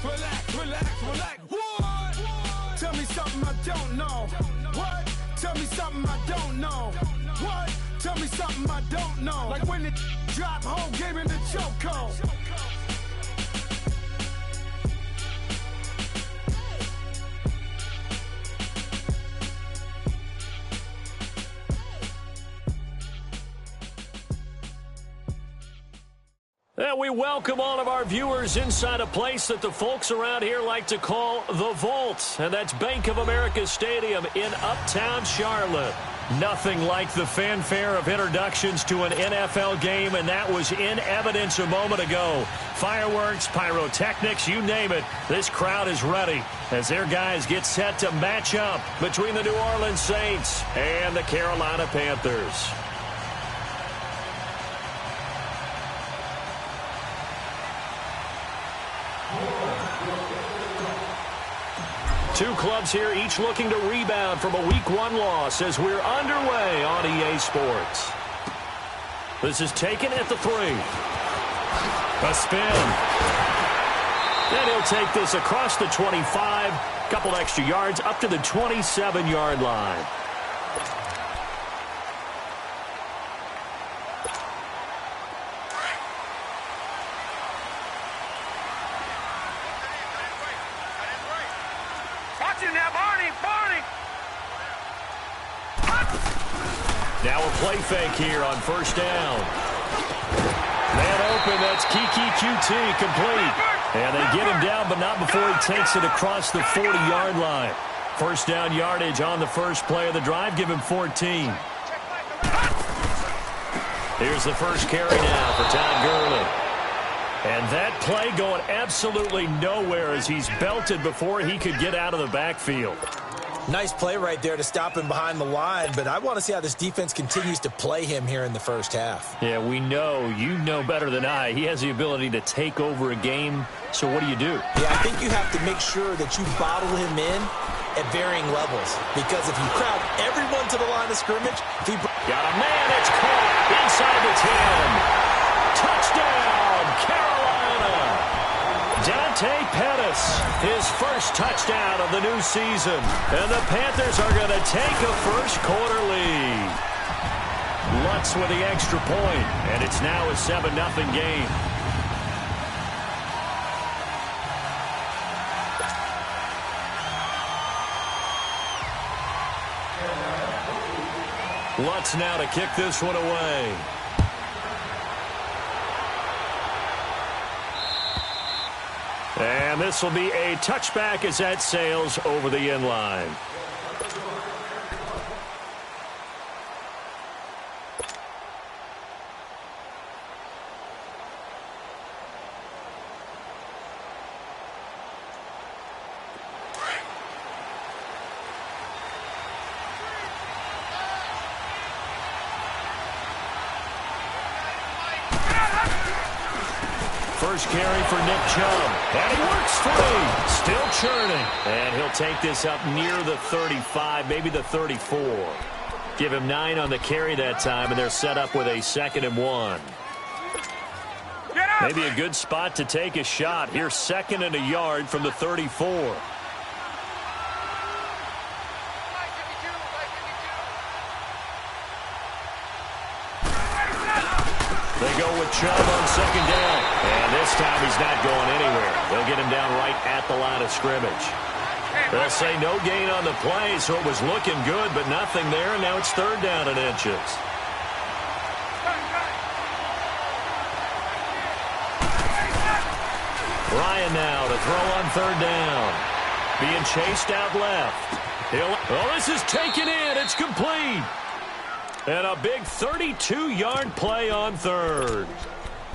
Relax, relax, relax. What? Tell me something I don't know. What? Tell me something I don't know. What? Tell me something I don't know. Like when the drop home, gave him the chokehold. We welcome all of our viewers inside a place that the folks around here like to call the Vault, and that's Bank of America Stadium in Uptown Charlotte. Nothing like the fanfare of introductions to an NFL game, and that was in evidence a moment ago. Fireworks, pyrotechnics, you name it. This crowd is ready as their guys get set to match up between the New Orleans Saints and the Carolina Panthers. Two clubs here, each looking to rebound from a Week 1 loss as we're underway on EA Sports. This is taken at the 3. A spin. And he'll take this across the 25. Couple extra yards up to the 27-yard line. Now a play fake here on first down. Man open, that's Kiki QT complete. And they get him down, but not before he takes it across the 40-yard line. First down yardage on the first play of the drive. Give him 14. Here's the first carry now for Todd Gurley. And that play going absolutely nowhere as he's belted before he could get out of the backfield. Nice play right there to stop him behind the line, but I want to see how this defense continues to play him here in the first half. Yeah, we know. You know better than I. He has the ability to take over a game, so what do you do? Yeah, I think you have to make sure that you bottle him in at varying levels, because if you crowd everyone to the line of scrimmage, if he... Got a man, it's caught inside the 10. Touchdown, Carolina! Dante Pettis, his first touchdown of the new season. And the Panthers are going to take a first-quarter lead. Lutz with the extra point, and it's now a 7-0 game. Lutz now to kick this one away. And this will be a touchback as that sails over the end line. First carry for Nick Chubb. And he works free. Still churning. And he'll take this up near the 35, maybe the 34. Give him 9 on the carry that time, and they're set up with a 2nd and 1. Maybe a good spot to take a shot. Here's 2nd and a yard from the 34. They go with Chubb on 2nd down. And this time he's not going anywhere. They'll get him down right at the line of scrimmage. They'll say no gain on the play, so it was looking good, but nothing there, and now it's 3rd down and inches. Ryan now to throw on 3rd down. Being chased out left. Oh, this is taken in. It's complete. And a big 32-yard play on 3rd.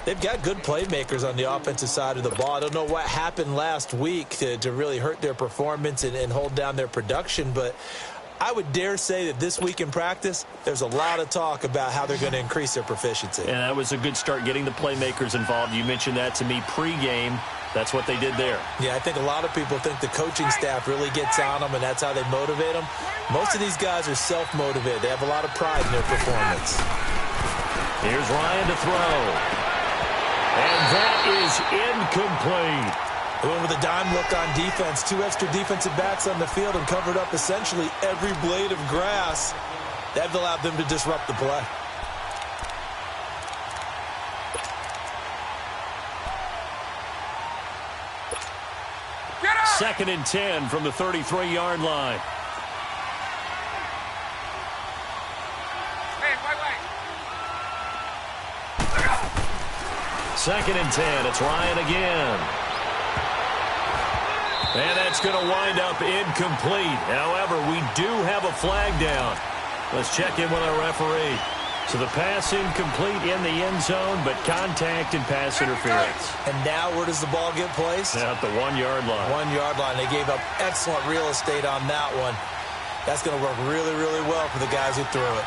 They've got good playmakers on the offensive side of the ball. I don't know what happened last week to really hurt their performance and hold down their production, but I would dare say that this week in practice, there's a lot of talk about how they're going to increase their proficiency. And that was a good start, getting the playmakers involved. You mentioned that to me pregame. That's what they did there. Yeah, I think a lot of people think the coaching staff really gets on them, and that's how they motivate them. Most of these guys are self-motivated. They have a lot of pride in their performance. Here's Ryan to throw. And that is incomplete. They went with a dime look on defense. 2 extra defensive backs on the field and covered up essentially every blade of grass. That allowed them to disrupt the play. Second and 10 from the 33-yard line. Second and 10. It's Ryan again. And that's going to wind up incomplete. However, we do have a flag down. Let's check in with our referee. So the pass incomplete in the end zone, but contact and pass interference. And now where does the ball get placed? At the 1-yard line. 1-yard line. They gave up excellent real estate on that one. That's going to work really, really well for the guys who threw it.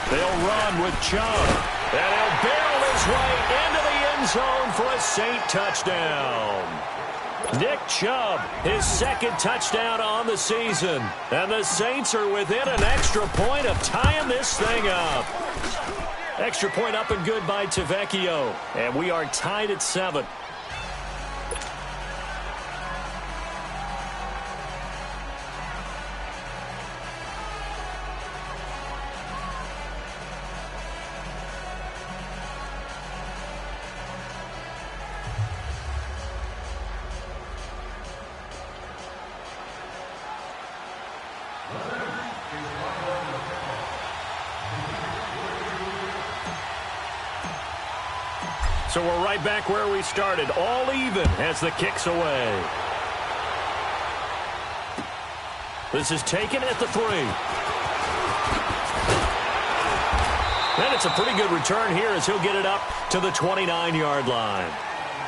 They'll run with Chubb. And he'll barrel his way into the end zone for a Saint touchdown. Nick Chubb, his second touchdown on the season. And the Saints are within an extra point of tying this thing up. Extra point up and good by Tavecchio. And we are tied at 7. So we're right back where we started, all even as the kick's away. This is taken at the 3. And it's a pretty good return here as he'll get it up to the 29-yard line.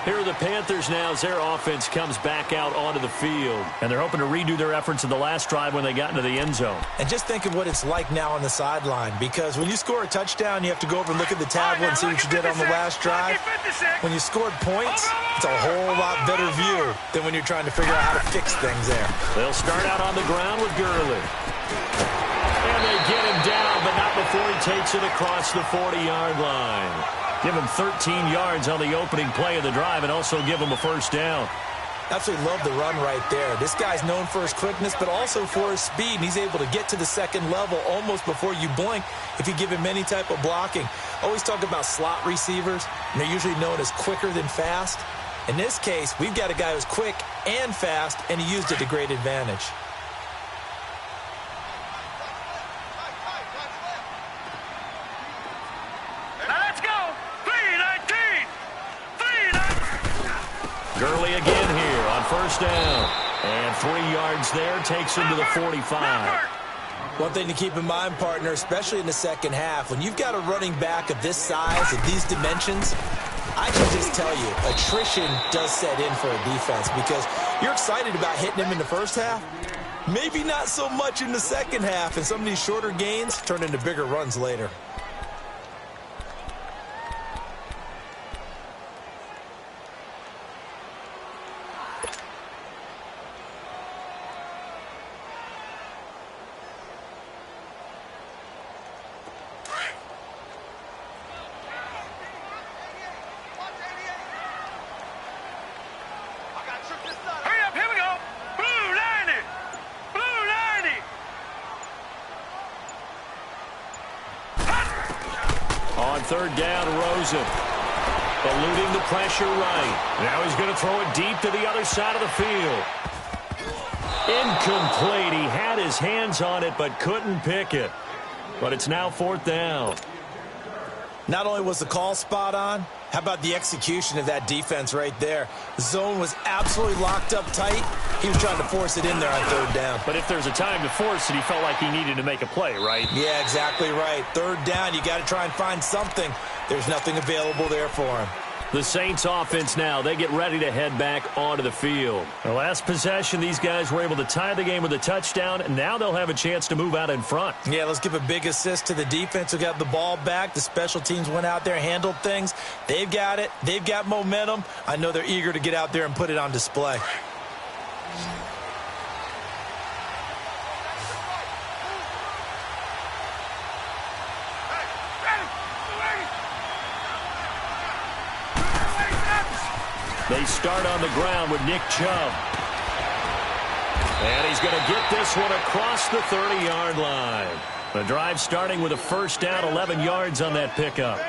Here are the Panthers now as their offense comes back out onto the field. And they're hoping to redo their efforts in the last drive when they got into the end zone. And just think of what it's like now on the sideline, because when you score a touchdown, you have to go over and look at the tablet and see what you did on the last drive. When you scored points, it's a whole lot better view than when you're trying to figure out how to fix things there. They'll start out on the ground with Gurley. And they get him down, but not before he takes it across the 40-yard line. Give him 13 yards on the opening play of the drive and also give him a first down. Absolutely love the run right there. This guy's known for his quickness, but also for his speed. And he's able to get to the second level almost before you blink if you give him any type of blocking. Always talk about slot receivers, and they're usually known as quicker than fast. In this case, we've got a guy who's quick and fast, and he used it to great advantage. Gurley again here on first down. And 3 yards there, takes him to the 45. One thing to keep in mind, partner, especially in the second half, when you've got a running back of this size, of these dimensions, I can just tell you, attrition does set in for a defense because you're excited about hitting him in the first half. Maybe not so much in the second half, and some of these shorter gains turn into bigger runs later. Third down, Rosen. Eluding the pressure right. Now he's going to throw it deep to the other side of the field. Incomplete. He had his hands on it but couldn't pick it. But it's now fourth down. Not only was the call spot on, how about the execution of that defense right there? The zone was absolutely locked up tight. He was trying to force it in there on third down. But if there's a time to force it, he felt like he needed to make a play, right? Yeah, exactly right. Third down, you got to try and find something. There's nothing available there for him. The Saints offense now, they get ready to head back onto the field. The last possession, these guys were able to tie the game with a touchdown, and now they'll have a chance to move out in front. Yeah, let's give a big assist to the defense who got the ball back. The special teams went out there, handled things. They've got it. They've got momentum. I know they're eager to get out there and put it on display. They start on the ground with Nick Chubb. And he's going to get this one across the 30-yard line. The drive starting with a first down, 11 yards on that pickup.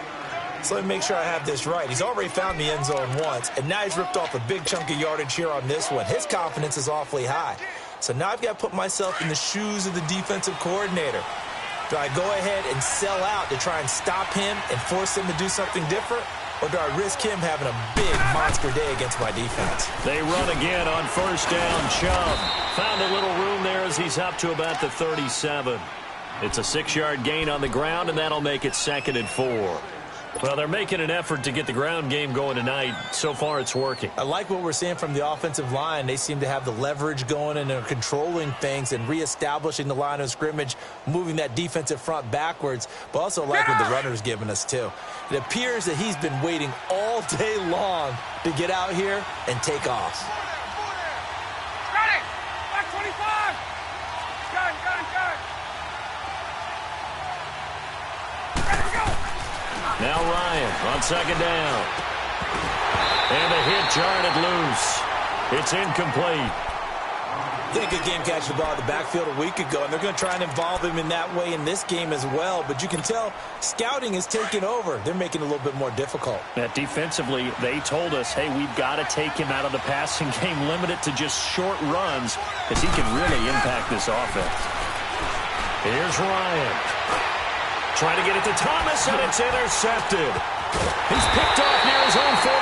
So let me make sure I have this right. He's already found the end zone once, and now he's ripped off a big chunk of yardage here on this one. His confidence is awfully high. So now I've got to put myself in the shoes of the defensive coordinator. Do I go ahead and sell out to try and stop him and force him to do something different? Or do I risk him having a big monster day against my defense? They run again on first down. Chubb found a little room there as he's up to about the 37. It's a 6-yard gain on the ground, and that'll make it 2nd and 4. Well, they're making an effort to get the ground game going tonight. So far, it's working. I like what we're seeing from the offensive line. They seem to have the leverage going and are controlling things and reestablishing the line of scrimmage, moving that defensive front backwards, but also like what the runner's giving us, too. It appears that he's been waiting all day long to get out here and take off. Ready! Back 25! Gun! Ready to go! Now Ryan on 2nd down. And the hit jarred it loose. It's incomplete. Did a good game catching the ball in the backfield a week ago, and they're going to try and involve him in that way in this game as well. But you can tell scouting is taking over. They're making it a little bit more difficult. Defensively, they told us, hey, we've got to take him out of the passing game, limit it to just short runs, because he can really impact this offense. Here's Ryan. Trying to get it to Thomas, and it's intercepted. He's picked off near his own 48.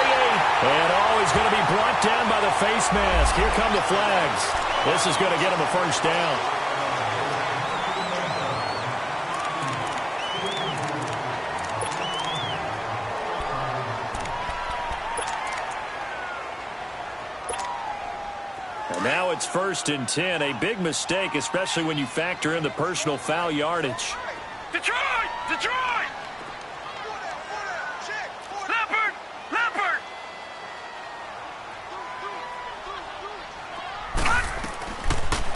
And he's going to be brought down by the face mask. Here come the flags. This is going to get him a first down. And now it's 1st and 10. A big mistake, especially when you factor in the personal foul yardage. Detroit! Leopard!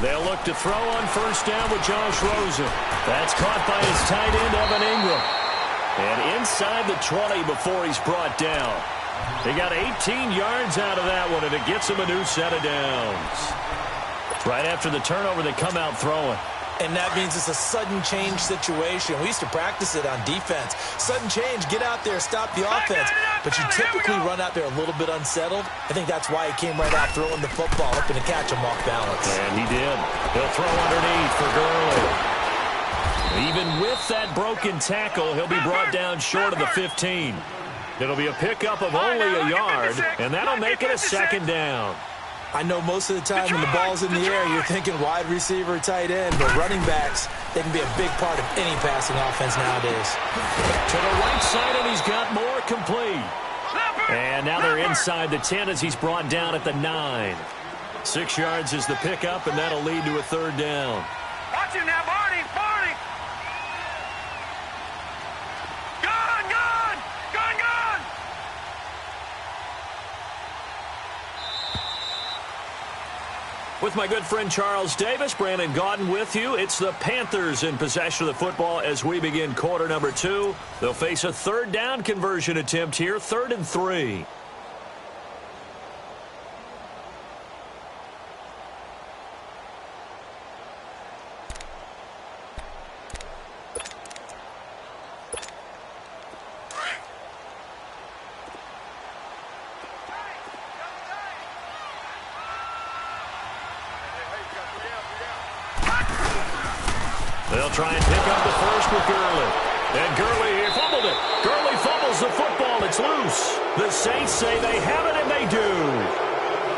They'll look to throw on first down with Josh Rosen. That's caught by his tight end, Evan Ingram. And inside the 20 before he's brought down. He got 18 yards out of that one, and it gets him a new set of downs. Right after the turnover, they come out throwing. And that means it's a sudden change situation. We used to practice it on defense. Sudden change, get out there, stop the offense. But you typically run out there a little bit unsettled. I think that's why he came right out throwing the football, hoping to catch him off balance. And he did. He'll throw underneath for Gurley. Even with that broken tackle, he'll be brought down short of the 15. It'll be a pickup of only a yard, and that'll make it a 2nd down. I know most of the time when the ball's in the air, you're thinking wide receiver, tight end, but running backs, they can be a big part of any passing offense nowadays. To the right side, and he's got more complete. And now they're inside the 10 as he's brought down at the 9. 6 yards is the pickup, and that'll lead to a 3rd down. Watch him now, Barney! Gun! With my good friend Charles Davis, Brandon Gaudin with you. It's the Panthers in possession of the football as we begin quarter number 2. They'll face a 3rd down conversion attempt here, 3rd and 3. They'll try and pick up the first with Gurley. And Gurley here fumbled it. Gurley fumbles the football. It's loose. The Saints say they have it, and they do.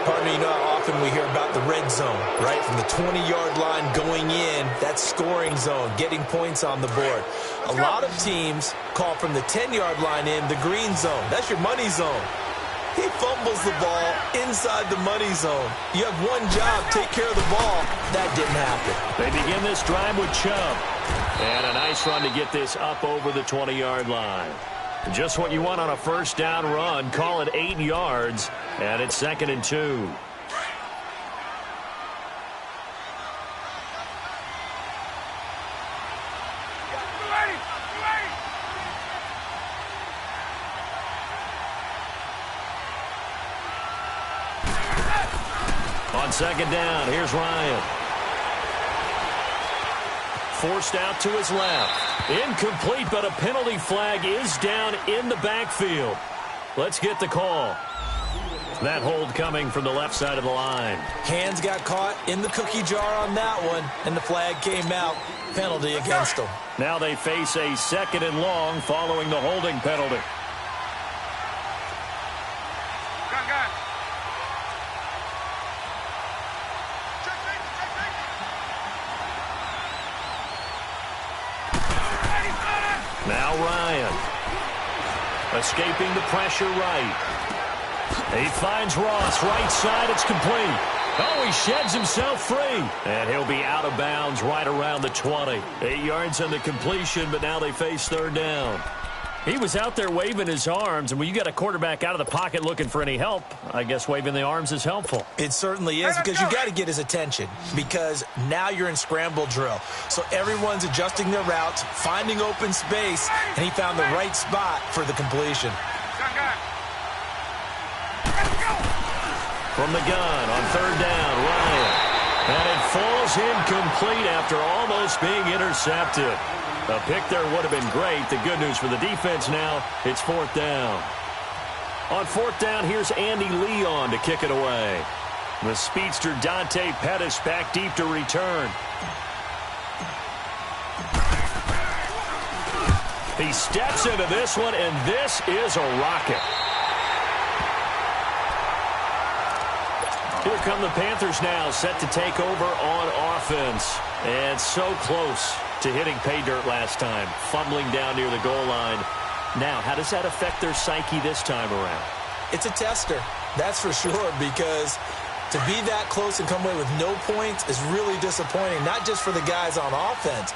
Pardon me, you know how often we hear about the red zone, right? From the 20-yard line going in, that scoring zone, getting points on the board. A lot of teams call from the 10-yard line in the green zone. That's your money zone. He fumbles the ball inside the money zone. You have one job, take care of the ball. That didn't happen. They begin this drive with Chubb. And a nice run to get this up over the 20-yard line. Just what you want on a first down run. Call it 8 yards. And it's 2nd and 2. On second down, here's Ryan. Forced out to his left. Incomplete, but a penalty flag is down in the backfield. Let's get the call. That hold coming from the left side of the line. Hands got caught in the cookie jar on that one, and the flag came out. Penalty against them. Now they face a second and long following the holding penalty. Now Ryan. Escaping the pressure right. He finds Ross, right side, it's complete. Oh, he sheds himself free. And he'll be out of bounds right around the 20. 8 yards on the completion, but now they face third down. He was out there waving his arms, and when you got a quarterback out of the pocket looking for any help, I guess waving the arms is helpful. It certainly is, because you got to get his attention, because now you're in scramble drill. So everyone's adjusting their routes, finding open space, and he found the right spot for the completion. From the gun on third down, Ryan. And it falls incomplete after almost being intercepted. A pick there would have been great. The good news for the defense now, it's fourth down. On fourth down, here's Andy Leon to kick it away. The speedster Dante Pettis back deep to return. He steps into this one, and this is a rocket. Here come the Panthers now, set to take over on offense. And so close to hitting pay dirt last time, fumbling down near the goal line. Now, how does that affect their psyche this time around? It's a tester, that's for sure, because to be that close and come away with no points is really disappointing, not just for the guys on offense,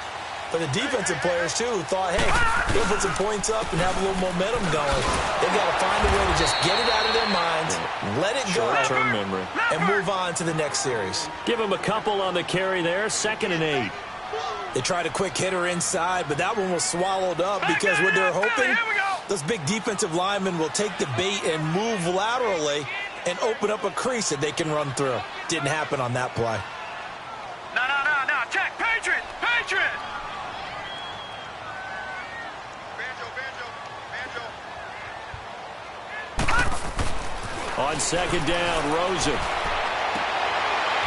but the defensive players, too, who thought, hey, we'll put some points up and have a little momentum going. They've got to find a way to just get it out of their minds, let it go, short-term memory, and move on to the next series. Give them a couple on the carry there, 2nd and 8. They tried a quick hitter inside, but that one was swallowed up because what they're hoping, those big defensive linemen will take the bait and move laterally and open up a crease that they can run through. Didn't happen on that play. No. Check. Patriot. On second down, Rosen.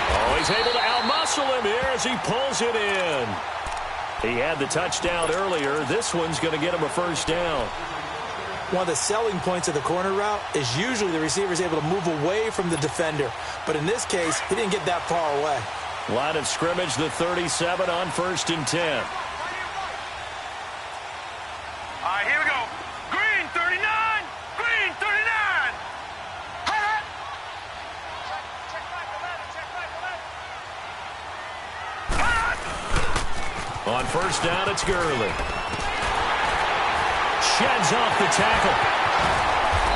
Oh, he's able to outmuscle him here as he pulls it in. He had the touchdown earlier. This one's going to get him a first down. One of the selling points of the corner route is usually the receiver is able to move away from the defender. But in this case, he didn't get that far away. Line of scrimmage, the 37 on 1st and 10. All right, here we go. Green 39. Green 39. On first down, it's Gurley. Sheds off the tackle.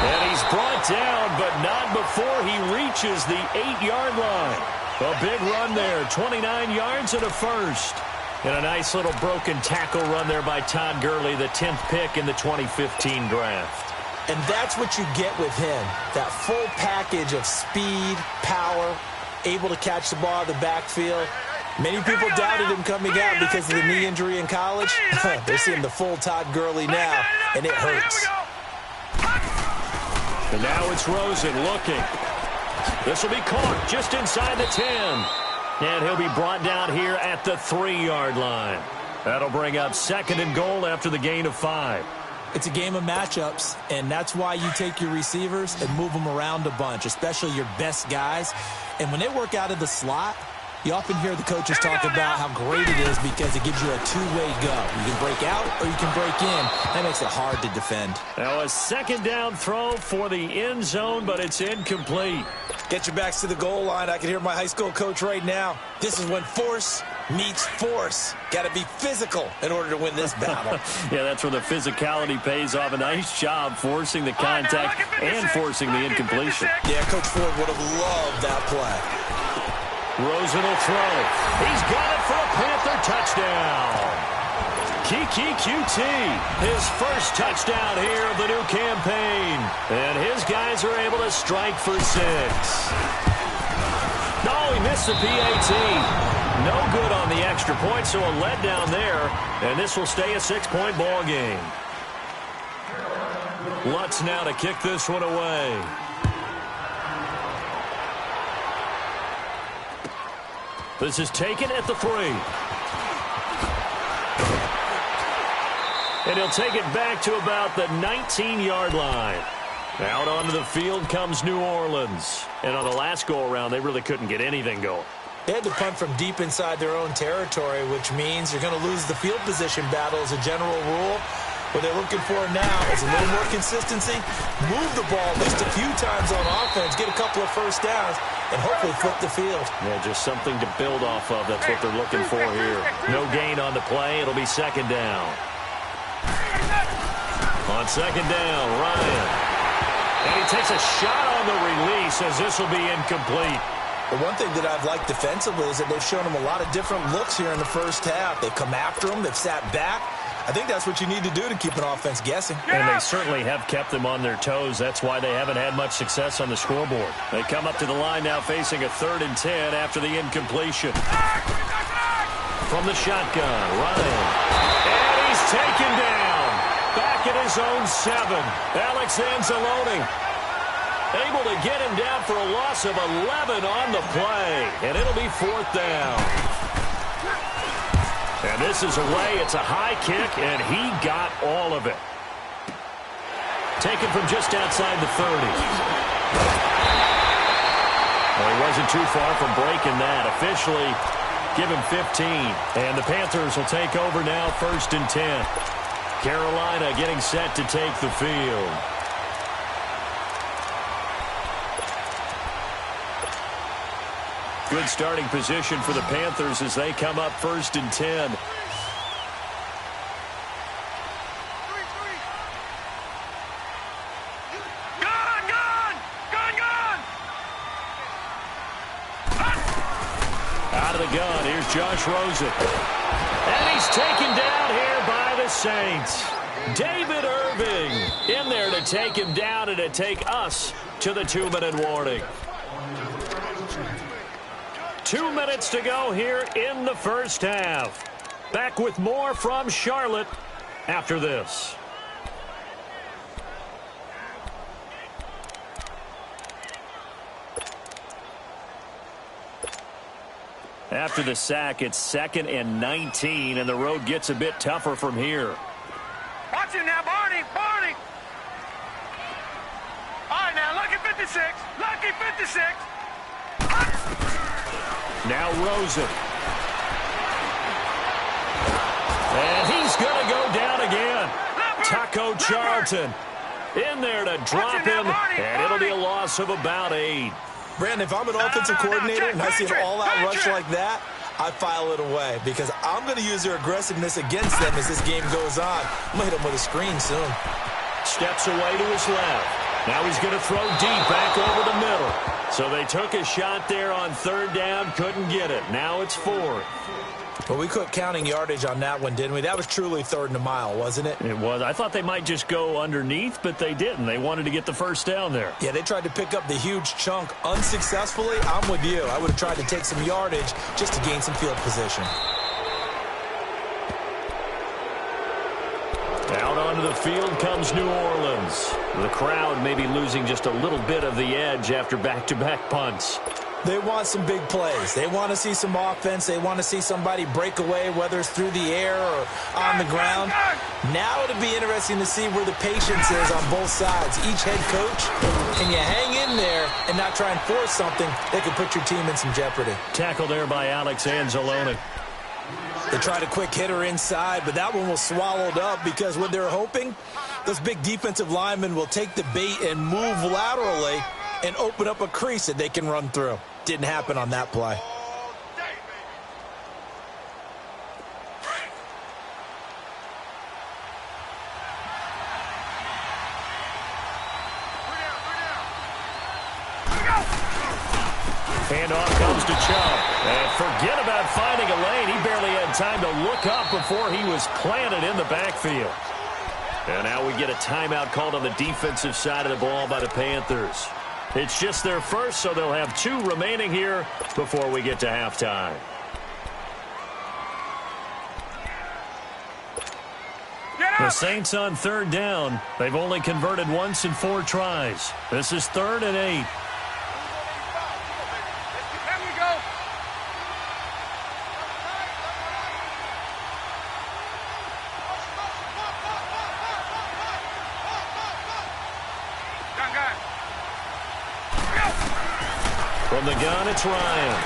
And he's brought down, but not before he reaches the 8-yard line. A big run there, 29 yards and a first. And a nice little broken tackle run there by Todd Gurley, the 10th pick in the 2015 draft. And that's what you get with him, that full package of speed, power, able to catch the ball in the backfield. Many people doubted him coming out because of the knee injury in college. They're seeing the full Todd Gurley now, and it hurts. And now it's Rosen looking. This will be caught just inside the 10. And he'll be brought down here at the 3-yard line. That'll bring up 2nd and goal after the gain of 5. It's a game of matchups, and that's why you take your receivers and move them around a bunch, especially your best guys. And when they work out of the slot, you often hear the coaches talk about how great it is because it gives you a two-way go. You can break out or you can break in. That makes it hard to defend. Now a 2nd down throw for the end zone, but it's incomplete. Get your backs to the goal line. I can hear my high school coach right now. This is when force meets force. Got to be physical in order to win this battle. Yeah, that's where the physicality pays off. A nice job forcing the contact and forcing the incompletion. Yeah, Coach Ford would have loved that play. Rosen will throw. He's got it for a Panther touchdown. Kiki QT, his first touchdown here of the new campaign. And his guys are able to strike for 6. No, missed the PAT. No good on the extra point, so a letdown there, and this will stay a 6-point ball game. Lutz now to kick this one away. This is taken at the 3. And he'll take it back to about the 19-yard line. Out onto the field comes New Orleans. And on the last go-around, they really couldn't get anything going. They had to punt from deep inside their own territory, which means you're going to lose the field position battle as a general rule. What they're looking for now is a little more consistency, move the ball at least a few times on offense, get a couple of first downs, and hopefully flip the field. Yeah, just something to build off of. That's what they're looking for here. No gain on the play. It'll be second down. On second down, Ryan. And he takes a shot on the release as this will be incomplete. The one thing that I've liked defensively is that they've shown them a lot of different looks here in the first half. They've come after them. They've sat back. I think that's what you need to do to keep an offense guessing. And they certainly have kept them on their toes. That's why they haven't had much success on the scoreboard. They come up to the line now facing a 3rd and 10 after the incompletion. From the shotgun, Ryan. And he's taken down. Back at his own 7. Alex Anzalone able to get him down for a loss of 11 on the play. And it'll be 4th down. And this is away. It's a high kick, and he got all of it. Taken from just outside the 30. Well, he wasn't too far from breaking that. Officially, give him 15. And the Panthers will take over now, 1st and 10. Carolina getting set to take the field. Good starting position for the Panthers as they come up 1st and 10. Out of the gun, here's Josh Rosen. And he's taken down here by the Saints. David Irving in there to take him down and to take us to the 2-minute warning. 2 minutes to go here in the first half. Back with more from Charlotte after this. After the sack, it's 2nd and 19, and the road gets a bit tougher from here. Watch it now, Barney, Barney. All right, now, lucky 56, lucky 56. Now Rosen. And he's going to go down again. Taco Charlton in there to drop him, and it'll be a loss of about 8. Brandon, if I'm an offensive coordinator and I see an all-out rush like that, I file it away because I'm going to use their aggressiveness against them as this game goes on. I'm going to hit them with a screen soon. Steps away to his left. Now he's going to throw deep back over the middle. So they took a shot there on 3rd down, couldn't get it. Now it's 4th. Well, we quit counting yardage on that one, didn't we? That was truly 3rd and a mile, wasn't it? It was. I thought they might just go underneath, but they didn't. They wanted to get the first down there. Yeah, they tried to pick up the huge chunk unsuccessfully. I'm with you. I would have tried to take some yardage just to gain some field position. Out onto the field comes New Orleans. The crowd may be losing just a little bit of the edge after back-to-back punts. They want some big plays. They want to see some offense. They want to see somebody break away, whether it's through the air or on the ground. Now it'll be interesting to see where the patience is on both sides. Each head coach, can you hang in there and not try and force something that could put your team in some jeopardy? Tackle there by Alex Anzalone. They tried a quick hitter inside, but that one was swallowed up because what they're hoping, those big defensive linemen will take the bait and move laterally and open up a crease that they can run through. Didn't happen on that play. Handoff comes to Chubb. And forget about finding a lane. He barely had time to look up before he was planted in the backfield. And now we get a timeout called on the defensive side of the ball by the Panthers. It's just their first, so they'll have 2 remaining here before we get to halftime. The Saints on 3rd down. They've only converted once in 4 tries. This is 3rd and 8. From the gun, it's Ryan.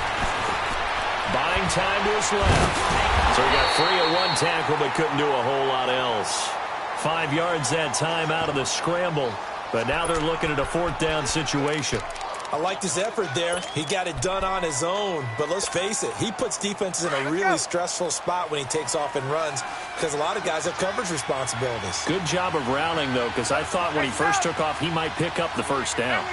Buying time to his left. So he got free of 1 tackle but couldn't do a whole lot else. 5 yards that time out of the scramble. But now they're looking at a 4th down situation. I liked his effort there. He got it done on his own. But let's face it, he puts defenses in a really stressful spot when he takes off and runs because a lot of guys have coverage responsibilities. Good job of rallying, though, because I thought when he first took off, he might pick up the 1st down.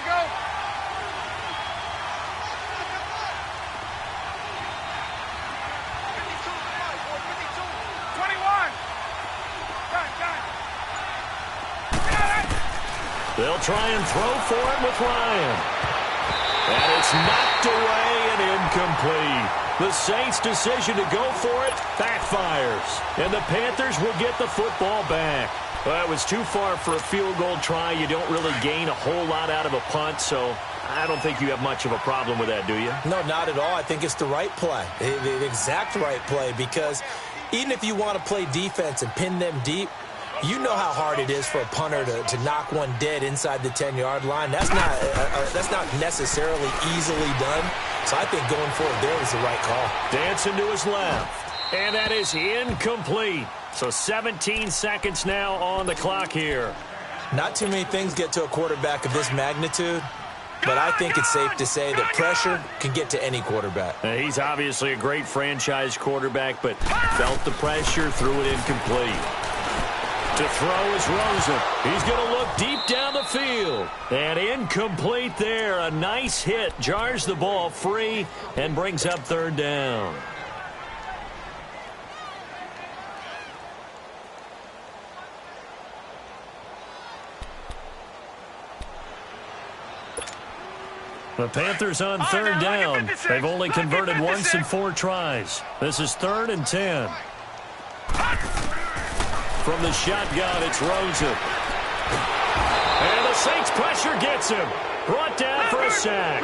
They'll try and throw for it with Ryan. And it's knocked away and incomplete. The Saints' decision to go for it backfires. And the Panthers will get the football back. Well, it was too far for a field goal try. You don't really gain a whole lot out of a punt, so I don't think you have much of a problem with that, do you? No, not at all. I think it's the right play, the exact right play, because even if you want to play defense and pin them deep, you know how hard it is for a punter to knock one dead inside the 10-yard line. That's not necessarily easily done. So I think going for it there was the right call. Dancing to his left. And that is incomplete. So 17 seconds now on the clock here. Not too many things get to a quarterback of this magnitude, but I think it's safe to say that pressure can get to any quarterback. He's obviously a great franchise quarterback, but felt the pressure, threw it incomplete. To throw is Rosen. He's going to look deep down the field. And incomplete there. A nice hit. Jars the ball free and brings up 3rd down. The Panthers on 3rd down. They've only converted once in 4 tries. This is 3rd and 10. From the shotgun, it's Rosen. And the Saints pressure gets him. Brought down for a sack.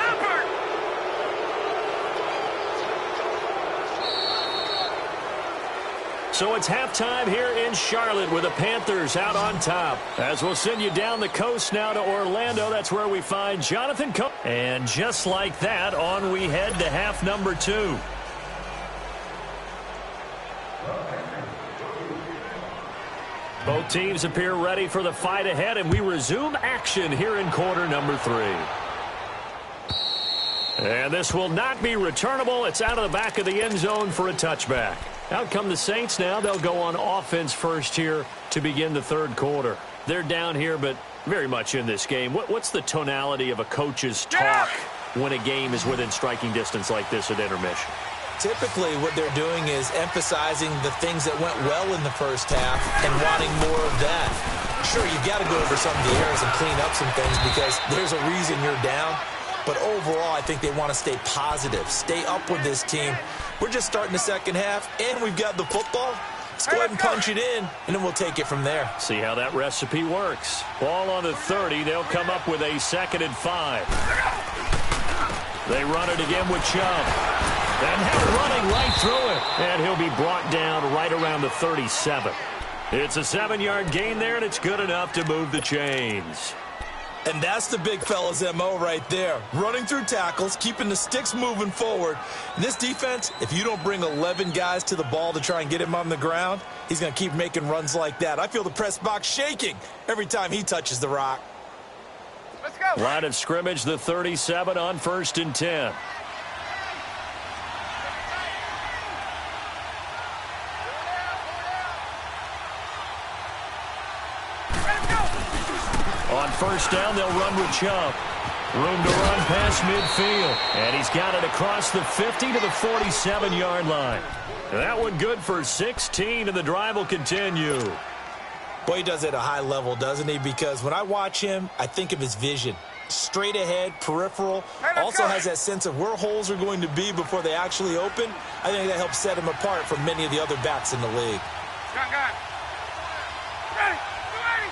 So it's halftime here in Charlotte with the Panthers out on top. As we'll send you down the coast now to Orlando. That's where we find Jonathan Coe. And just like that, on we head to half number 2. Both teams appear ready for the fight ahead, and we resume action here in quarter number 3. And this will not be returnable. It's out of the back of the end zone for a touchback. Out come the Saints now. They'll go on offense first here to begin the 3rd quarter. They're down here, but very much in this game. What's the tonality of a coach's talk when a game is within striking distance like this at intermission? Typically, what they're doing is emphasizing the things that went well in the first half and wanting more of that. Sure, you've got to go over some of the errors and clean up some things because there's a reason you're down. But overall, I think they want to stay positive, stay up with this team. We're just starting the second half, and we've got the football. Let's go ahead and punch it in, and then we'll take it from there. See how that recipe works. Ball on the 30. They'll come up with a 2nd and 5. They run it again with Chubb. And now running right through it. And he'll be brought down right around the 37. It's a 7-yard gain there, and it's good enough to move the chains. And that's the big fella's MO right there. Running through tackles, keeping the sticks moving forward. And this defense, if you don't bring 11 guys to the ball to try and get him on the ground, he's going to keep making runs like that. I feel the press box shaking every time he touches the rock. Let's go. Line of scrimmage, the 37 on 1st and 10. On 1st down, they'll run with Chubb. Room to run past midfield. And he's got it across the 50 to the 47-yard line. That one good for 16, and the drive will continue. Boy, he does it at a high level, doesn't he? Because when I watch him, I think of his vision. straight ahead, peripheral. Also has that sense of where holes are going to be before they actually open. I think that helps set him apart from many of the other backs in the league. Gun. Ready.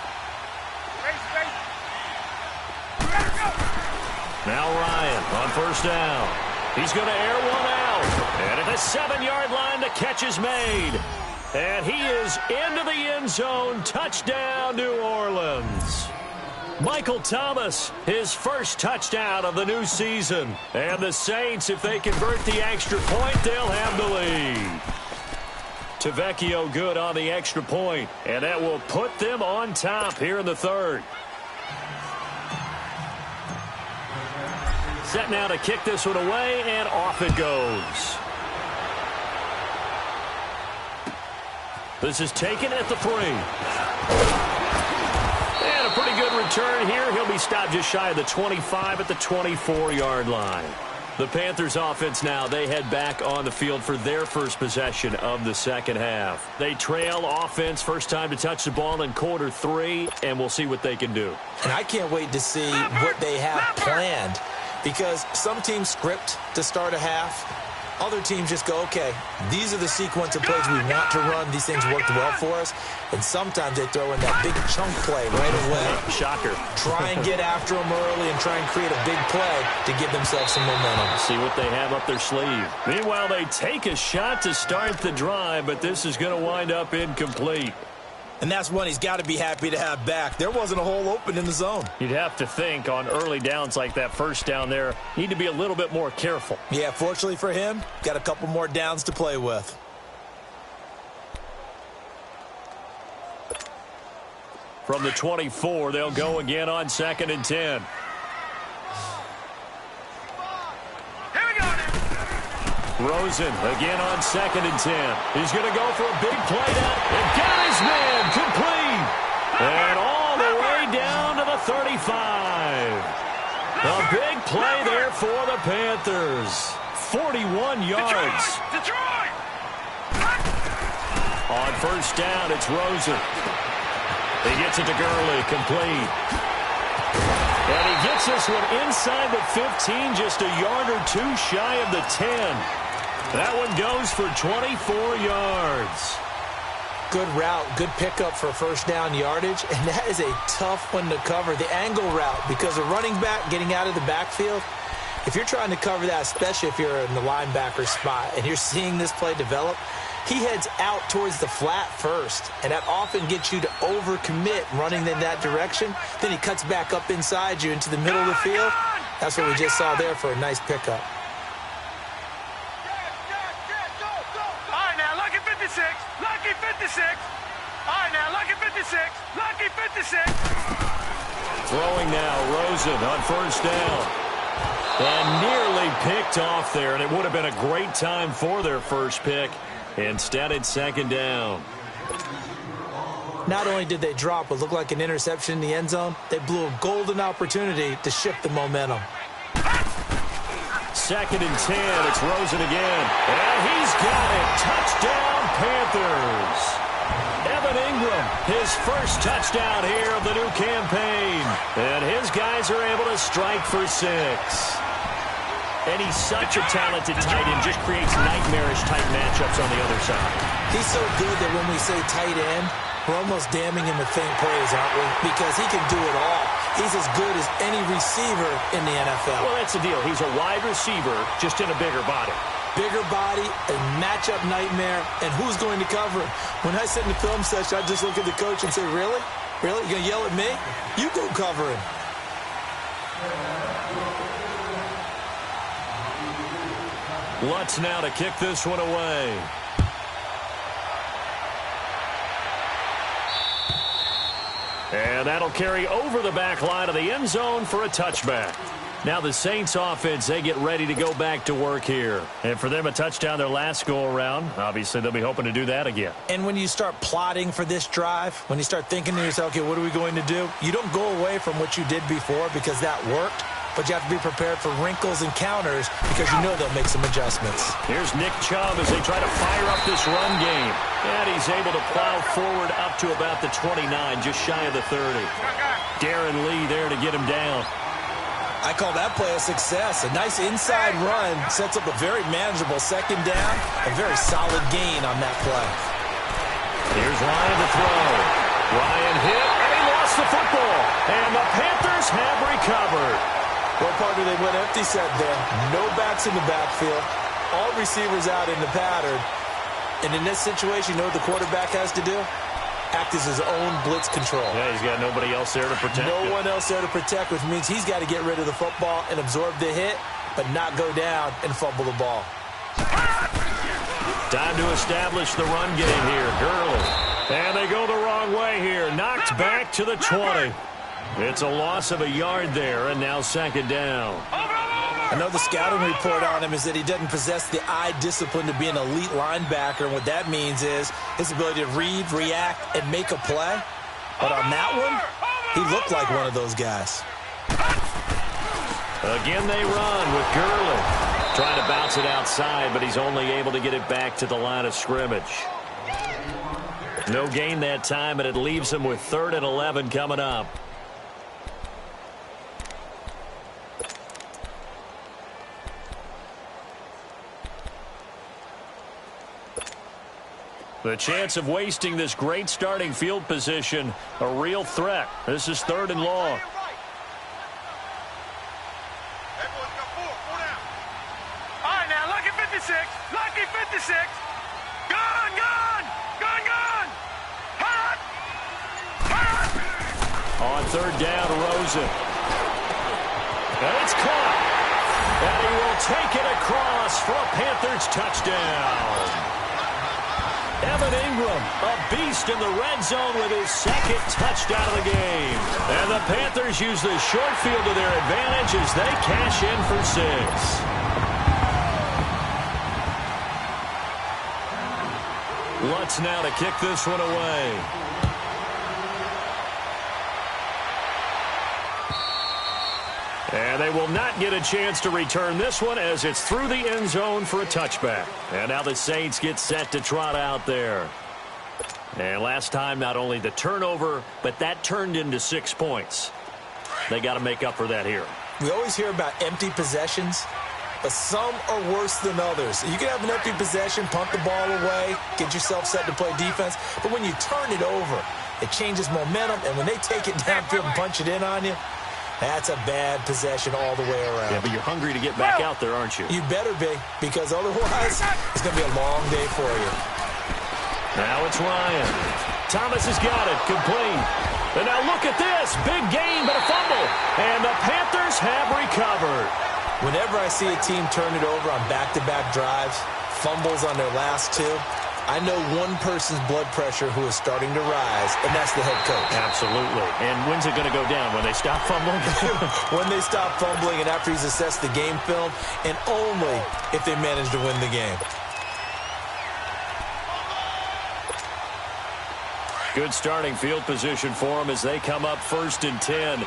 Race. Go. Now Ryan on first down. He's going to air one out. And at the 7-yard line, the catch is made. And he is into the end zone. Touchdown, New Orleans. Michael Thomas, his first touchdown of the new season. And the Saints, if they convert the extra point, they'll have the lead. Tavecchio good on the extra point, and that will put them on top here in the third. Set now to kick this one away, and off it goes. This is taken at the 3. And a pretty good return here. He'll be stopped just shy of the 25 at the 24-yard line. The Panthers offense now, they head back on the field for their first possession of the second half. They trail offense, first time to touch the ball in quarter 3, and we'll see what they can do. And I can't wait to see what they have planned, because some teams script to start a half. Other teams just go, okay, these are the sequence of plays we want to run. These things worked well for us. And sometimes they throw in that big chunk play right away. Shocker. Try and get after them early and try and create a big play to give themselves some momentum. See what they have up their sleeve. Meanwhile, they take a shot to start the drive, but this is going to wind up incomplete. And that's one he's got to be happy to have back. There wasn't a hole open in the zone. You'd have to think on early downs like that first down there, need to be a little bit more careful. Yeah, fortunately for him, got a couple more downs to play with. From the 24, they'll go again on 2nd and 10. Rosen again on 2nd and 10. He's going to go for a big play down and got his man complete. And all the way down to the 35. A big play there for the Panthers. 41 yards. Detroit! On first down, it's Rosen. He gets it to Gurley, complete. And he gets this one inside the 15, just a yard or two shy of the 10. That one goes for 24 yards. Good route, good pickup for first down yardage, and that is a tough one to cover. The angle route, because a running back getting out of the backfield, if you're trying to cover that, especially if you're in the linebacker spot and you're seeing this play develop, he heads out towards the flat first, and that often gets you to overcommit running in that direction. Then he cuts back up inside you into the middle of the field. That's what we just saw there for a nice pickup. Lucky 56. All right, now, lucky 56. Lucky 56. Throwing now, Rosen on first down. And nearly picked off there, and it would have been a great time for their first pick. Instead, it's 2nd down. Not only did they drop what looked like an interception in the end zone, they blew a golden opportunity to shift the momentum. 2nd and 10. It's Rosen again. And he's got it. Touchdown, Panthers. Evan Ingram, his first touchdown here of the new campaign. And his guys are able to strike for 6. And he's such a talented tight end, just creates nightmarish-type matchups on the other side. He's so good that when we say tight end, we're almost damning him with faint praise, aren't we? Because he can do it all. He's as good as any receiver in the NFL. Well, that's the deal. He's a wide receiver, just in a bigger body. Bigger body, a matchup nightmare, and who's going to cover him? When I sit in the film session, I just look at the coach and say, really? Really? You going to yell at me? You go cover him. Lutz now to kick this one away. And that'll carry over the back line of the end zone for a touchback. Now the Saints offense, they get ready to go back to work here. And for them, a touchdown their last go-around. Obviously, they'll be hoping to do that again. And when you start plotting for this drive, when you start thinking to yourself, okay, what are we going to do? You don't go away from what you did before because that worked. But you have to be prepared for wrinkles and counters because you know they'll make some adjustments. Here's Nick Chubb as they try to fire up this run game. And he's able to plow forward up to about the 29, just shy of the 30. Darren Lee there to get him down. I call that play a success. A nice inside run sets up a very manageable second down. A very solid gain on that play. Here's Ryan to throw. Ryan hit, and he lost the football. And the Panthers have recovered. Well, partner, they went empty set there. No backs in the backfield. All receivers out in the pattern. And in this situation, you know what the quarterback has to do? Act as his own blitz control. Yeah, he's got nobody else there to protect. No one else there to protect, which means he's got to get rid of the football and absorb the hit, but not go down and fumble the ball. Time to establish the run game here. Gurley. And they go the wrong way here. Knocked back to the 20. It's a loss of a yard there, and now second down. I know the scouting report on him is that he doesn't possess the eye discipline to be an elite linebacker. And what that means is his ability to read, react, and make a play. But on that one, he looked like one of those guys. Again they run with Gurley. Trying to bounce it outside, but he's only able to get it back to the line of scrimmage. No gain that time, and it leaves him with 3rd and 11 coming up. The chance of wasting this great starting field position, a real threat. This is 3rd and long. All right, now, lucky 56. Lucky 56. Gone, gone. Gone, gone. Hot. Hot. On 3rd down, Rosen. And it's caught. And he will take it across for a Panthers touchdown. Evan Ingram, a beast in the red zone with his 2nd touchdown of the game. And the Panthers use the short field to their advantage as they cash in for 6. Lutz now to kick this one away. And they will not get a chance to return this one as it's through the end zone for a touchback. And now the Saints get set to trot out there. And last time, not only the turnover, but that turned into 6 points. They got to make up for that here. We always hear about empty possessions, but some are worse than others. You can have an empty possession, punt the ball away, get yourself set to play defense, but when you turn it over, it changes momentum, and when they take it downfield and punch it in on you, that's a bad possession all the way around. Yeah, but you're hungry to get back out there, aren't you? You better be, because otherwise it's going to be a long day for you. Now it's Ryan. Thomas has got it, complete. And now look at this, big gain, but a fumble. And the Panthers have recovered. Whenever I see a team turn it over on back-to-back drives, fumbles on their last 2, I know one person's blood pressure who is starting to rise, and that's the head coach. Absolutely. And when's it going to go down? When they stop fumbling? When they stop fumbling and after he's assessed the game film, and only if they manage to win the game. Good starting field position for them as they come up 1st and 10.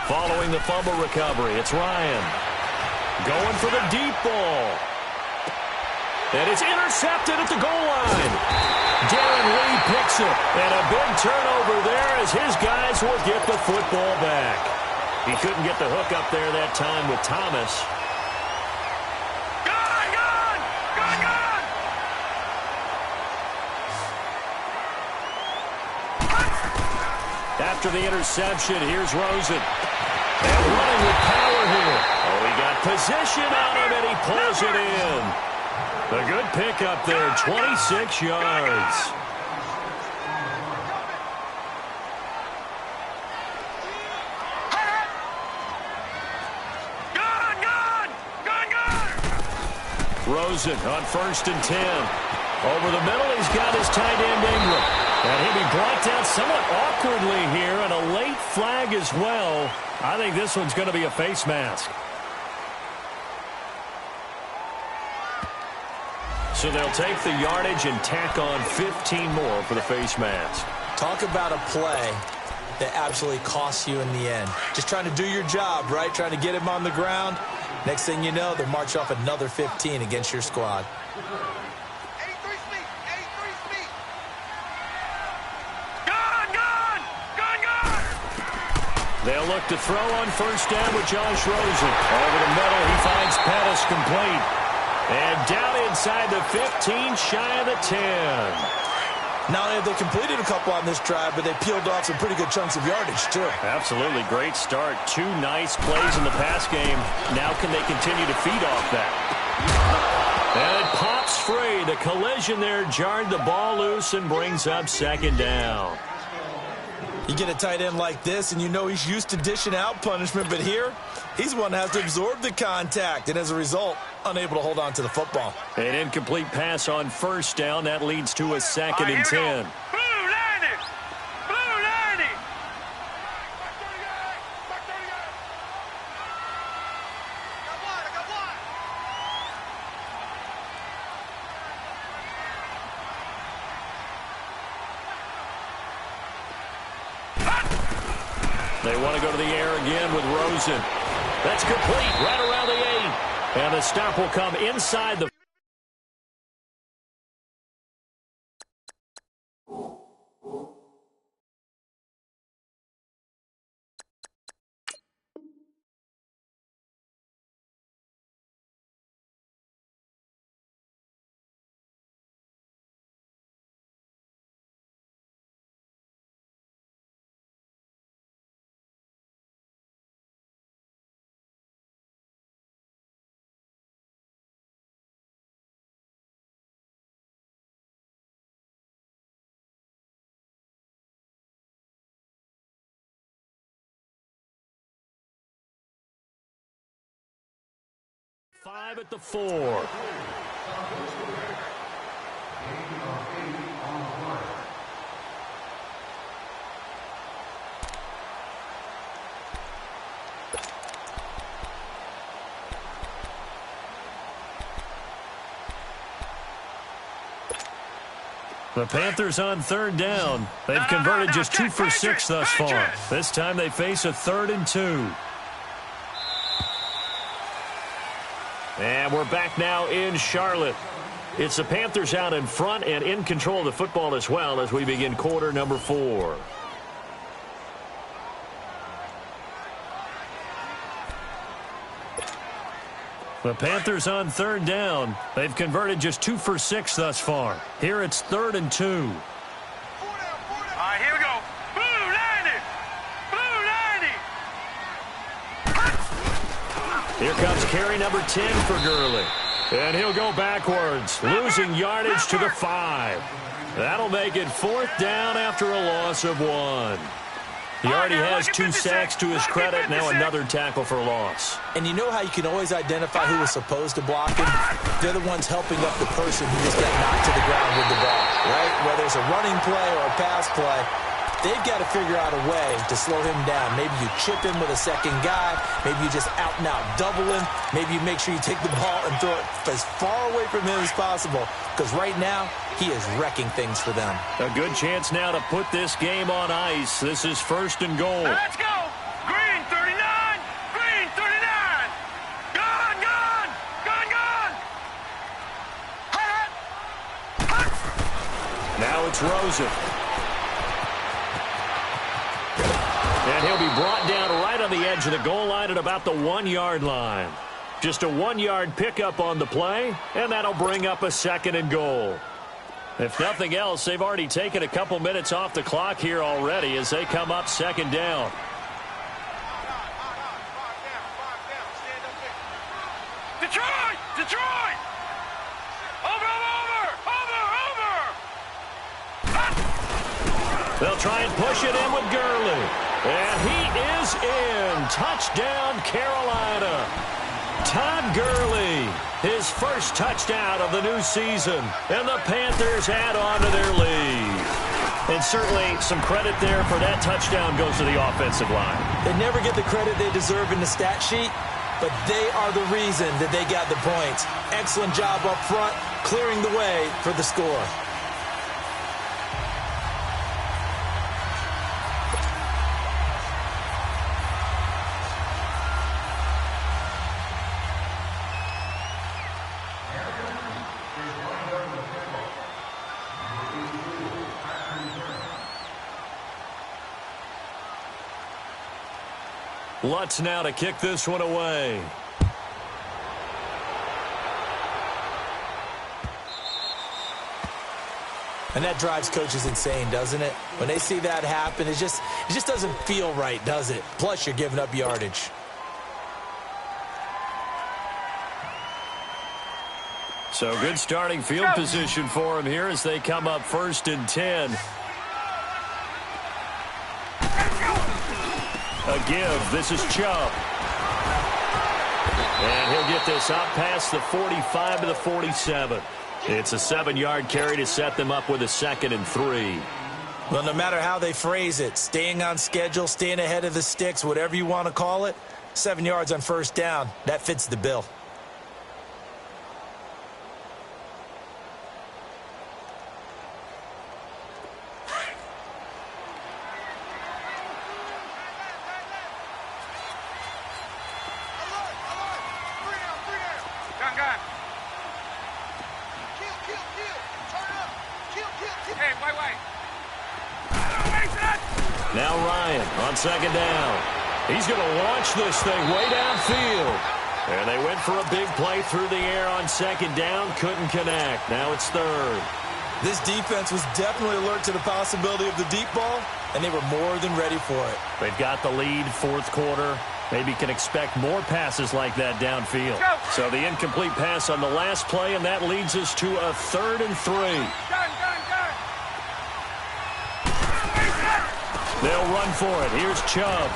Following the fumble recovery, it's Ryan. Going for the deep ball. And it's intercepted at the goal line. Darren Lee picks it. And a big turnover there as his guys will get the football back. He couldn't get the hook up there that time with Thomas. Gone, gone. Gone, gone. After the interception, here's Rosen. And running with power here. Oh, he got position on him, and he pulls it in. A good pickup there, 26 yards. Gone, gone. Gone, gone. Rosen on 1st and 10. Over the middle, he's got his tight end Ingram. And he'll be brought down somewhat awkwardly here, and a late flag as well. I think this one's going to be a face mask. So they'll take the yardage and tack on 15 more for the face mask. Talk about a play that absolutely costs you in the end. Just trying to do your job, right? Trying to get him on the ground. Next thing you know, they're marching off another 15 against your squad. They'll look to throw on first down with Josh Rosen. Over the middle, he finds Pettis complete. And down inside the 15, shy of the 10. Not only have they completed a couple on this drive, but they peeled off some pretty good chunks of yardage, too. Absolutely. Great start. 2 nice plays in the pass game. Now can they continue to feed off that? And it pops free. The collision there jarred the ball loose and brings up second down. You get a tight end like this, and you know he's used to dishing out punishment, but here, he's one that has to absorb the contact, and as a result, unable to hold on to the football. An incomplete pass on first down. That leads to a second and 10. They want to go to the air again with Rosen. That's complete right around the 8. And the stop will come inside the... Five at the 4. The Panthers on third down. They've converted just 2 for 6 thus far. This time they face a 3rd and 2. And we're back now in Charlotte. It's the Panthers out in front and in control of the football as well as we begin quarter number 4. The Panthers on third down. They've converted just 2 for 6 thus far. Here it's 3rd and 2. All right, here we go. Blue 90. Blue 90. Here comes carry number 10 for Gurley. And he'll go backwards, losing yardage to the 5. That'll make it 4th down after a loss of 1. He already has 2 sacks to his credit, now another tackle for loss. And you know how you can always identify who was supposed to block him? They're the ones helping up the person who just got knocked to the ground with the ball, right? Whether it's a running play or a pass play, they've got to figure out a way to slow him down. Maybe you chip him with a second guy. Maybe you just out-and-out double him. Maybe you make sure you take the ball and throw it as far away from him as possible. Because right now, he is wrecking things for them. A good chance now to put this game on ice. This is 1st and goal. Let's go. Green 39. Green 39. Gone, gone. Gone, gone. Hot. Hot. Now it's Rosen. And he'll be brought down right on the edge of the goal line at about the 1-yard line. Just a 1-yard pickup on the play, and that'll bring up a 2nd and goal. If nothing else, they've already taken a couple minutes off the clock here already as they come up 2nd down. Detroit! Detroit! Over! They'll try and push it in with Gurley. And he is in. Touchdown, Carolina. Todd Gurley, his first touchdown of the new season. And the Panthers add on to their lead. And certainly some credit there for that touchdown goes to the offensive line. They never get the credit they deserve in the stat sheet, but they are the reason that they got the points. Excellent job up front, clearing the way for the score. Lutz now to kick this one away. And that drives coaches insane, doesn't it? When they see that happen, it just doesn't feel right, does it? Plus, you're giving up yardage. So good starting field position for him here as they come up 1st and 10. A give. This is Chubb. And he'll get this up past the 45 to the 47. It's a 7-yard carry to set them up with a 2nd and 3. Well, no matter how they phrase it, staying on schedule, staying ahead of the sticks, whatever you want to call it, 7 yards on 1st down, that fits the bill. Now Ryan on 2nd down. He's going to launch this thing way downfield. And they went for a big play through the air on 2nd down. Couldn't connect. Now it's 3rd. This defense was definitely alert to the possibility of the deep ball, and they were more than ready for it. They've got the lead, 4th quarter. Maybe can expect more passes like that downfield. So the incomplete pass on the last play, and that leads us to a 3rd and 3. They'll run for it. Here's Chubb.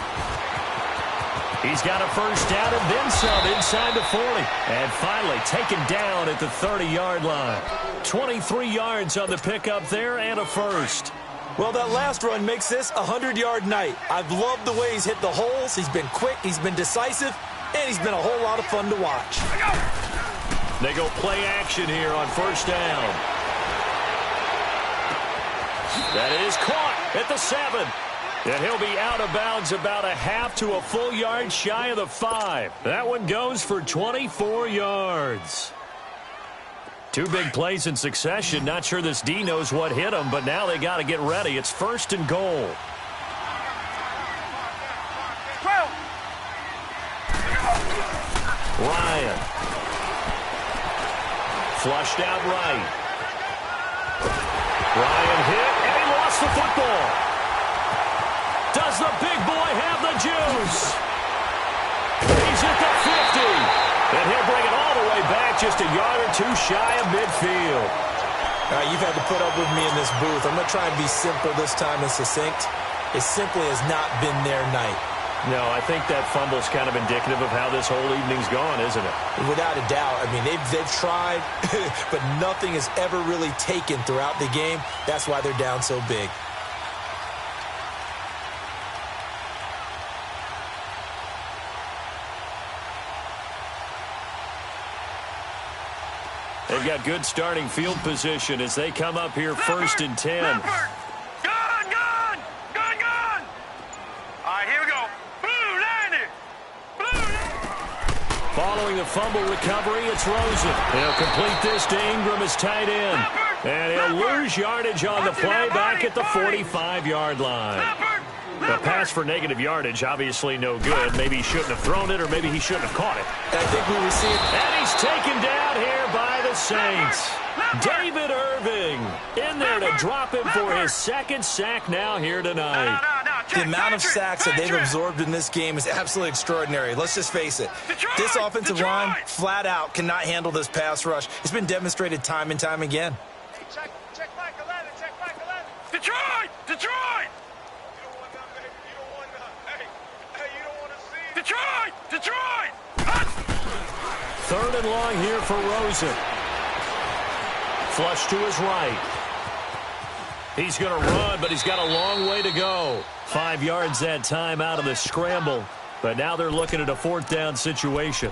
He's got a 1st down and then some inside the 40. And finally taken down at the 30-yard line. 23 yards on the pickup there and a 1st. Well, that last run makes this a 100-yard night. I've loved the way he's hit the holes. He's been quick, he's been decisive, and he's been a whole lot of fun to watch. They go play action here on 1st down. That is caught at the 7. And he'll be out of bounds about a half to a full yard shy of the 5. That one goes for 24 yards. 2 big plays in succession. Not sure this D knows what hit him, but now they got to get ready. It's 1st and goal. Ryan. Flushed out right. Ryan hit, and he lost the football. Does the big boy have the juice? He's at the 50. And he'll bring it all the way back just a yard or 2 shy of midfield. You've had to put up with me in this booth. I'm going to try and be simple this time and succinct. It simply has not been their night. No, I think that fumble's kind of indicative of how this whole evening's gone, isn't it? Without a doubt. I mean, they've tried, but nothing has ever really taken throughout the game. That's why they're down so big. They've got good starting field position as they come up here 1st and 10. Gone! All right, here we go. Blue landing! Following the fumble recovery, it's Rosen. He'll complete this to Ingram as tight end. And he'll lose yardage on the play back at the 45-yard line. The pass for negative yardage, obviously no good. Maybe he shouldn't have thrown it, or maybe he shouldn't have caught it. I think we received... And he's taken down here by the Saints. David Irving in there to drop him for his 2nd sack now here tonight. The amount of sacks that they've absorbed in this game is absolutely extraordinary. Let's just face it. This offensive line, flat out, cannot handle this pass rush. It's been demonstrated time and time again. Check back 11, check back 11. Detroit! Detroit! Detroit! Detroit! 3rd and long here for Rosen. Flush to his right. He's going to run, but he's got a long way to go. 5 yards that time out of the scramble. But now they're looking at a 4th down situation.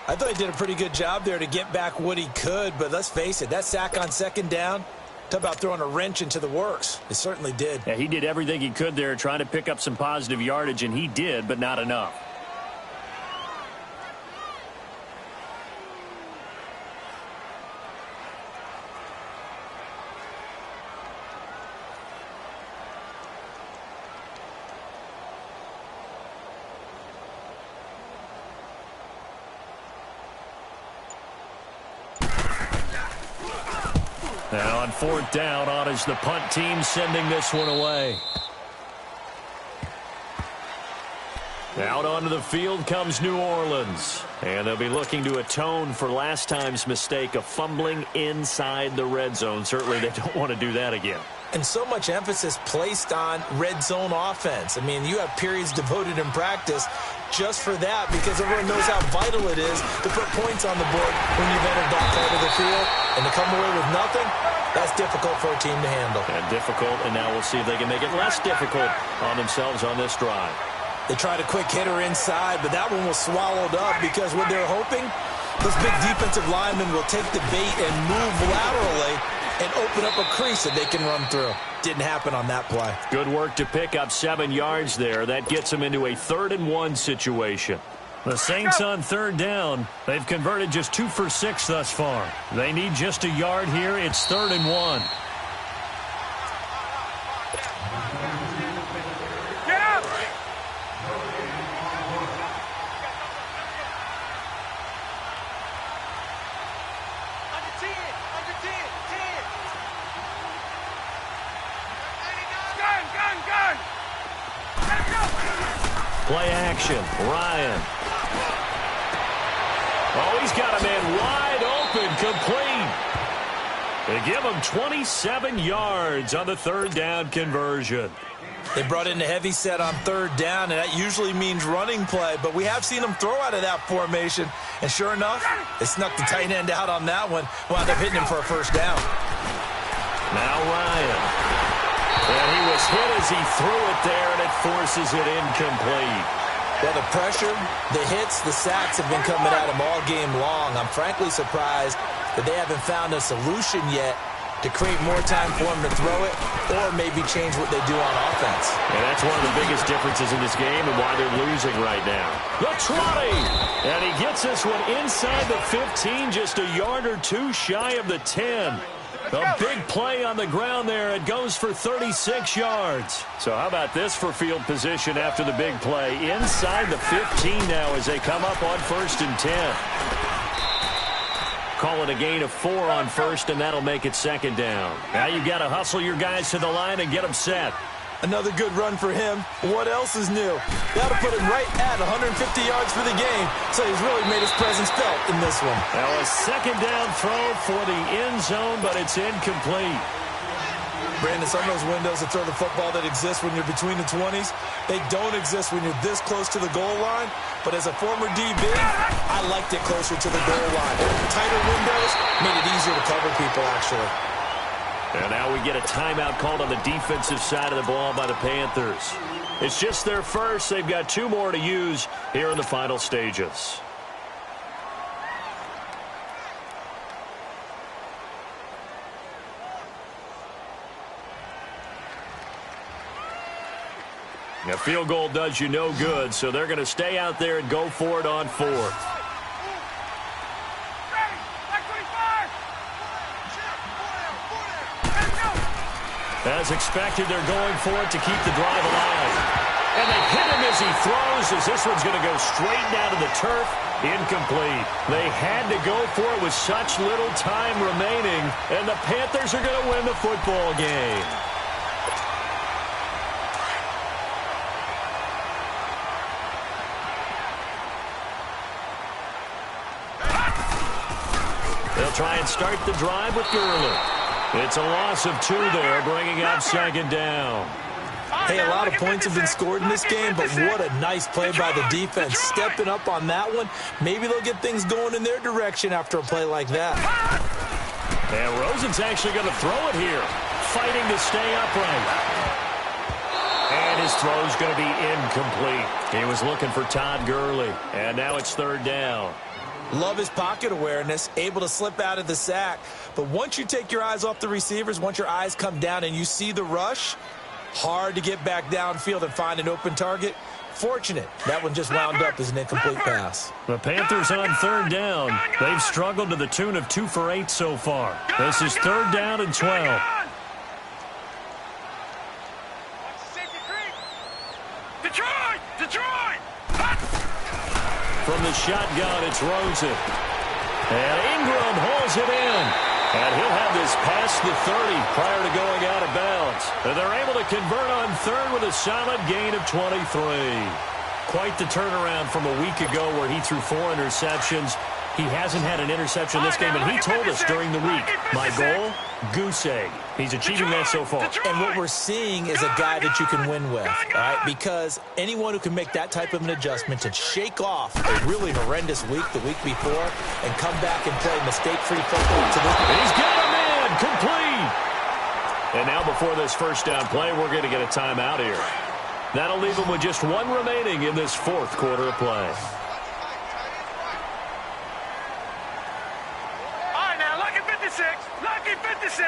I thought he did a pretty good job there to get back what he could, but let's face it, that sack on 2nd down, talk about throwing a wrench into the works. It certainly did. Yeah, he did everything he could there trying to pick up some positive yardage, and he did, but not enough. Now on fourth down, on is the punt team sending this one away. Out onto the field comes New Orleans. And they'll be looking to atone for last time's mistake of fumbling inside the red zone. Certainly they don't want to do that again. And so much emphasis placed on red zone offense. I mean, you have periods devoted in practice just for that because everyone knows how vital it is to put points on the board when you've entered that part of the field. And to come away with nothing, that's difficult for a team to handle. And difficult, and now we'll see if they can make it less difficult on themselves on this drive. They tried a quick hitter inside, but that one was swallowed up because what they're hoping, this big defensive lineman will take the bait and move laterally and open up a crease that they can run through. Didn't happen on that play. Good work to pick up 7 yards there. That gets them into a 3rd-and-1 situation. The Saints on 3rd down. They've converted just 2 for 6 thus far. They need just a yard here. It's 3rd-and-1. Play action. Ryan. Oh, he's got a man wide open, complete. They give him 27 yards on the 3rd down conversion. They brought in the heavy set on 3rd down, and that usually means running play, but we have seen them throw out of that formation, and sure enough, they snuck the tight end out on that one, wound up hitting him for a 1st down. Now Ryan. And he was hit as he threw it there, and it forces it incomplete. Well, the pressure, the hits, the sacks have been coming at him all game long. I'm frankly surprised that they haven't found a solution yet to create more time for him to throw it or maybe change what they do on offense. And that's one of the biggest differences in this game and why they're losing right now. The 20! And he gets this one inside the 15, just a yard or 2 shy of the 10. A big play on the ground there. It goes for 36 yards. So how about this for field position after the big play? Inside the 15 now as they come up on 1st and 10. Call it a gain of 4 on 1st, and that'll make it 2nd down. Now you've got to hustle your guys to the line and get them set. Another good run for him. What else is new? Got to put him right at 150 yards for the game, so he's really made his presence felt in this one. Now a 2nd down throw for the end zone, but it's incomplete. Brandon, some of those windows to throw the football that exist when you're between the 20s, they don't exist when you're this close to the goal line. But as a former DB, I liked it closer to the goal line. Tighter windows made it easier to cover people, actually. And now we get a timeout called on the defensive side of the ball by the Panthers. It's just their first. They've got 2 more to use here in the final stages. A field goal does you no good, so they're going to stay out there and go for it on 4th. As expected, they're going for it to keep the drive alive. And they hit him as he throws, as this one's going to go straight down to the turf. Incomplete. They had to go for it with such little time remaining, and the Panthers are going to win the football game. They'll try and start the drive with Gurley. It's a loss of 2 there, bringing up 2nd down. Hey, a lot of points have been scored in this game, but what a nice play by the defense. Stepping up on that one, maybe they'll get things going in their direction after a play like that. And Rosen's actually going to throw it here, fighting to stay upright. And his throw's going to be incomplete. He was looking for Todd Gurley, and now it's 3rd down. Love his pocket awareness, able to slip out of the sack. But once you take your eyes off the receivers, once your eyes come down and you see the rush, hard to get back downfield and find an open target. Fortunate, that one just wound up as an incomplete pass. The Panthers on 3rd down. They've struggled to the tune of 2 for 8 so far. This is 3rd down and 12. From the shotgun, it's Rosen. And Ingram holds it in. And he'll have this past the 30 prior to going out of bounds. And they're able to convert on third with a solid gain of 23. Quite the turnaround from a week ago where he threw 4 interceptions. He hasn't had an interception this game, and he told us during the week, my goal, goose egg. He's achieving that so far. And what we're seeing is a guy that you can win with, all right? Because anyone who can make that type of an adjustment and shake off a really horrendous week the week before and come back and play mistake-free football to this. He's got him in, complete. And now before this first down play, we're going to get a timeout here. That'll leave him with just 1 remaining in this fourth quarter of play. Lucky 56.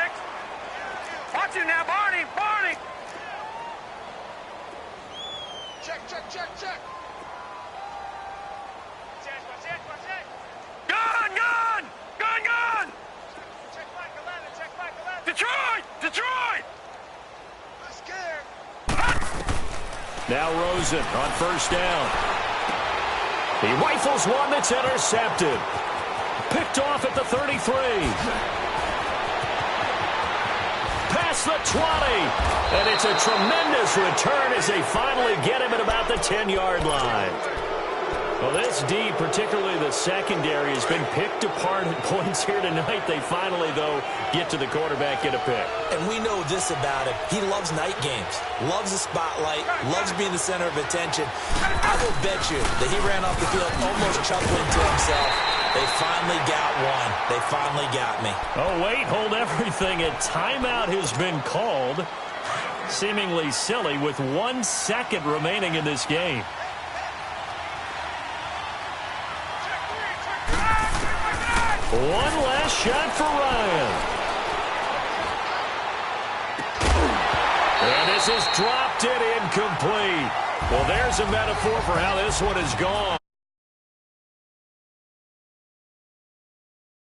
Watch it now, Barney. Barney. Check. Gun. Check back 11. Detroit. I'm scared. Now Rosen on first down. He rifles one that's intercepted. Picked off at the 33. Past the 20. And it's a tremendous return as they finally get him at about the 10-yard line. Well, this D, particularly the secondary, has been picked apart at points here tonight. They finally, though, get to the quarterback, get a pick. And we know this about him. He loves night games, loves the spotlight, loves being the center of attention. I will bet you that he ran off the field almost chuckling to himself. They finally got one. They finally got me. Oh, wait, hold everything. A timeout has been called. Seemingly silly with 1 second remaining in this game. One last shot for Ryan. And this is dropped it incomplete. Well, there's a metaphor for how this one has gone.